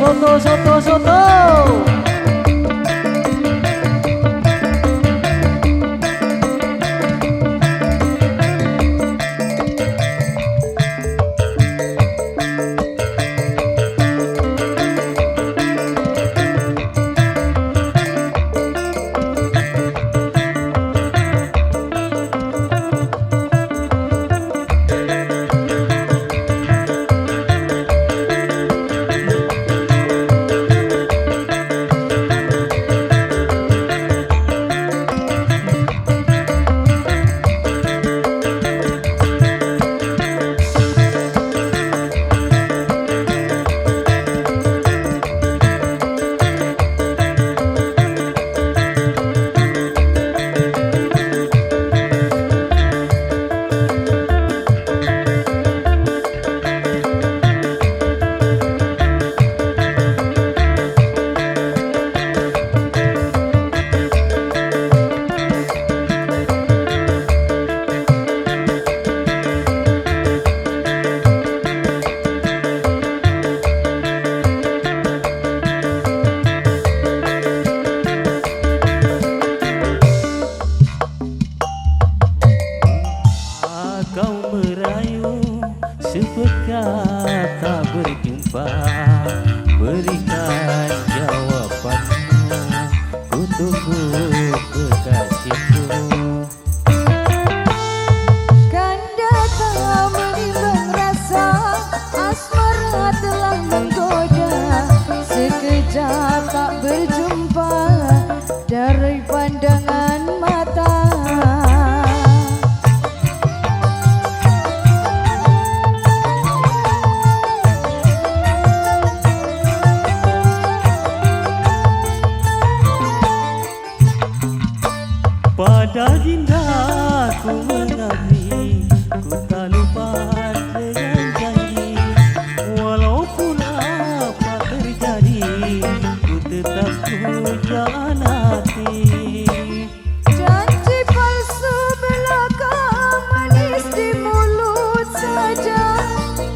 soto, soto, soto. Kau merayu sepekat tak berjumpa, berikan jawabanmu, ku tunggu kekasihku. Kanda tak menimbang rasa, asmara telah menggoda, sekejap tak berjumpa dari pandangan mata. Pada dinda ku mengabdi, ku tak lupa dengan janji. Walaupun apa terjadi, ku tetap pujakan hati. Janji palsu belaka, manis di mulut saja,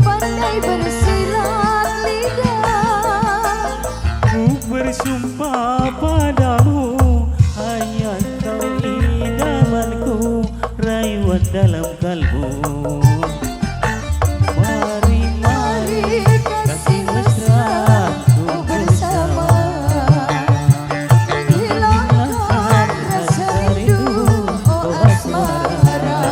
pandai bersilat lidah. Ku bersumpah padamu, hanya kau idamanku, rayuan dalam kalbu. Mari, mari, kasih mesra ku bersama, menghilangkan rasa rindu, oh asmara.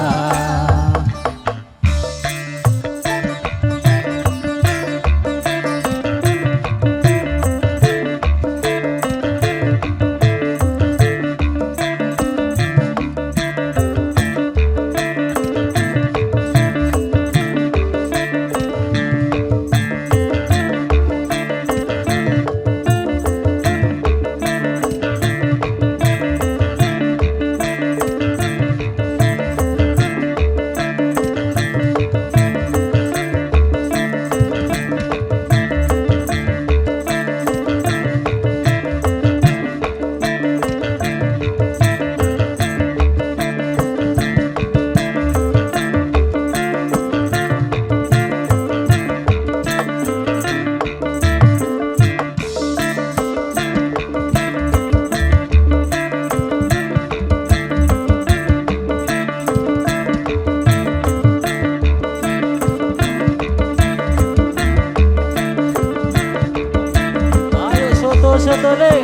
Soto le,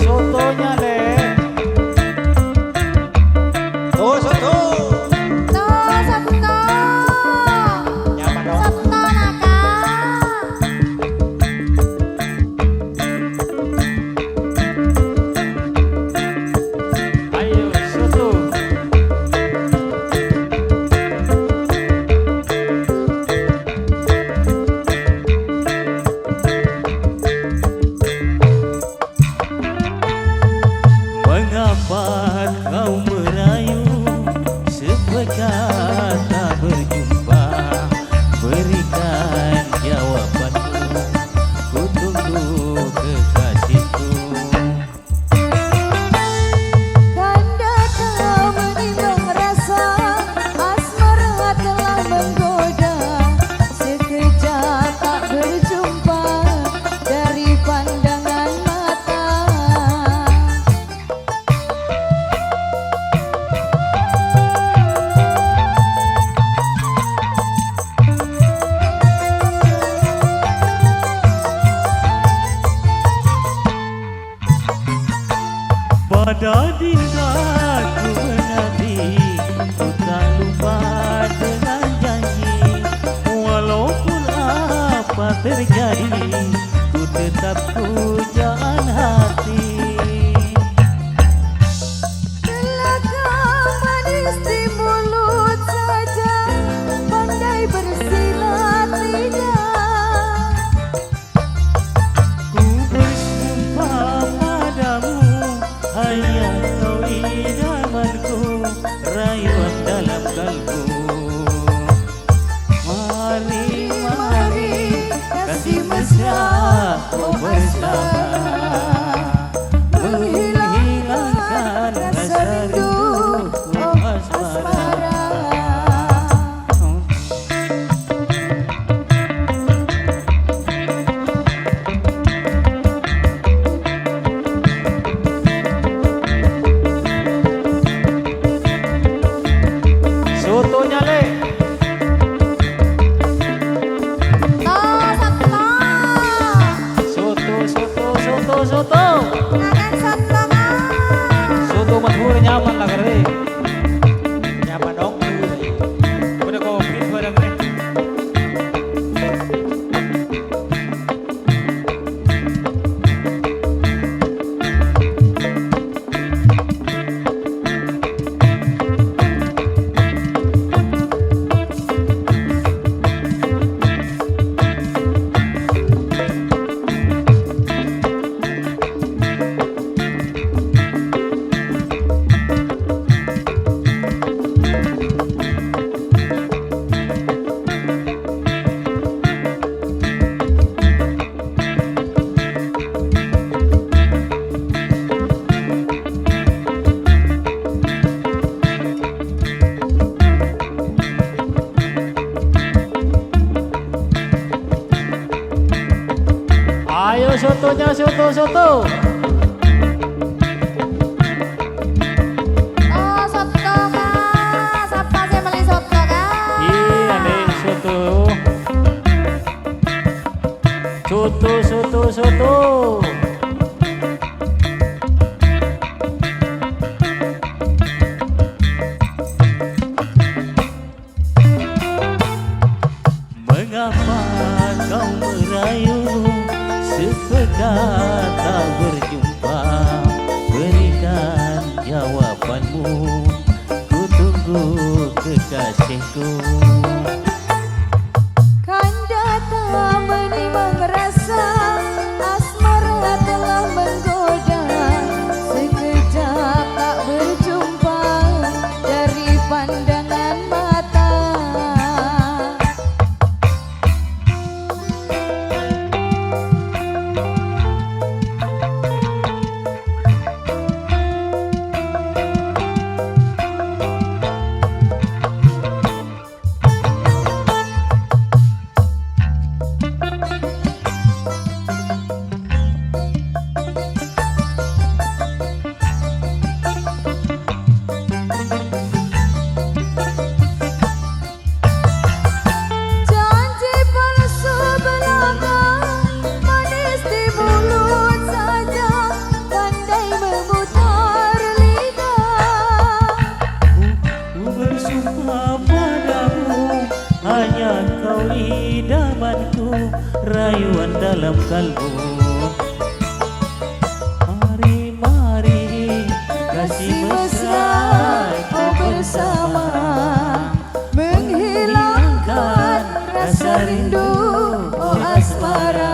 sotonya le. Oh soto. Ayo soto. berjumpa dengan janji. Walaupun apa terjadi, ku tetap pujaan hati. Belakang manis di mulut saja, pandai bersilat lidah. Ku bersumpah padamu, hanya kau idamanku, rayuan dalam kalbu. Mari, mari, kasih mesra, oh bersama, menghilangkan rasa rindu, oh asmara. Sotonya le. Oh, Sabto. Soto. Makan soto, Kak. Soto madhur nyaman lah kare. Nyaman dong. Udah komplit barang deh. Ayo sotonya soto. Oh, soto, Kak. Siapa sih beli soto, Kak? Iya deh soto. Soto. Mengapa kau merayu sepekan tak berjumpa? Berikan jawabanmu, ku tunggu kekasihku. Kanda tak menimang rasa, asmara telah menggoda. Sekejap tak berjumpa dari pandangan mata. Janji palsu belakang, manis di mulut saja, pandai memutar lidah. Ku bersumpah padamu, hanya kau idamanku, rayuan dalam kalbu. Mari, mari, kasih mesra, oh bersama, menghilangkan rasa rindu, oh asmara.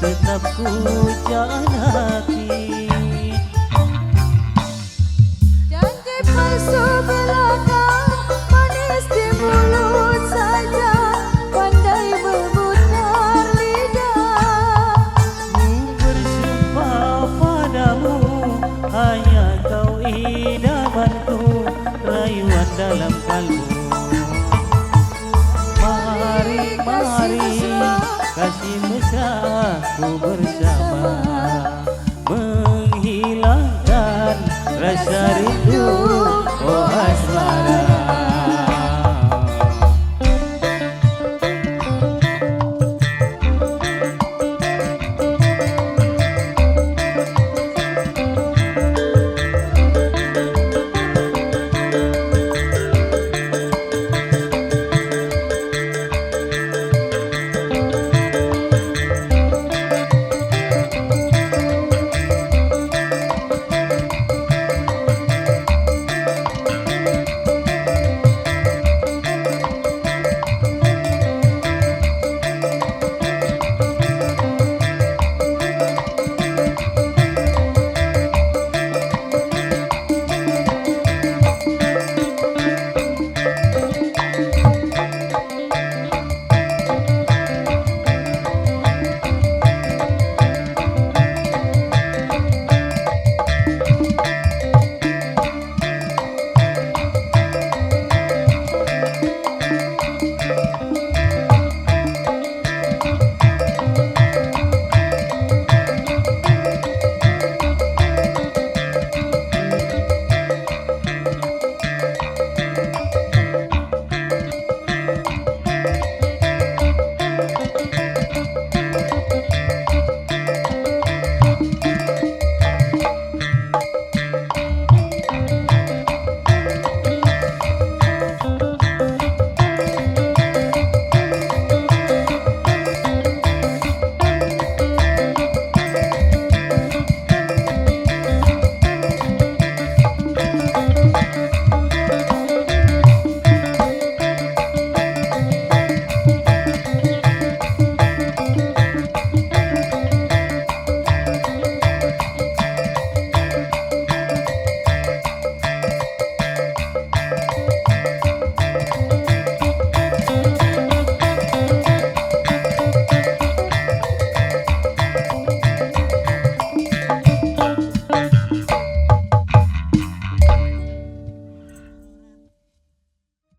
tetap ku jalani. Janji palsu belaka, manis di mulut saja, pandai memutar lidah. Ku bersumpah padamu, hanya kau idamanku, rayuan dalam kalbu. Mari, mari, kasih mesra ku bersama, menghilangkan rasa rindu, oh asmara.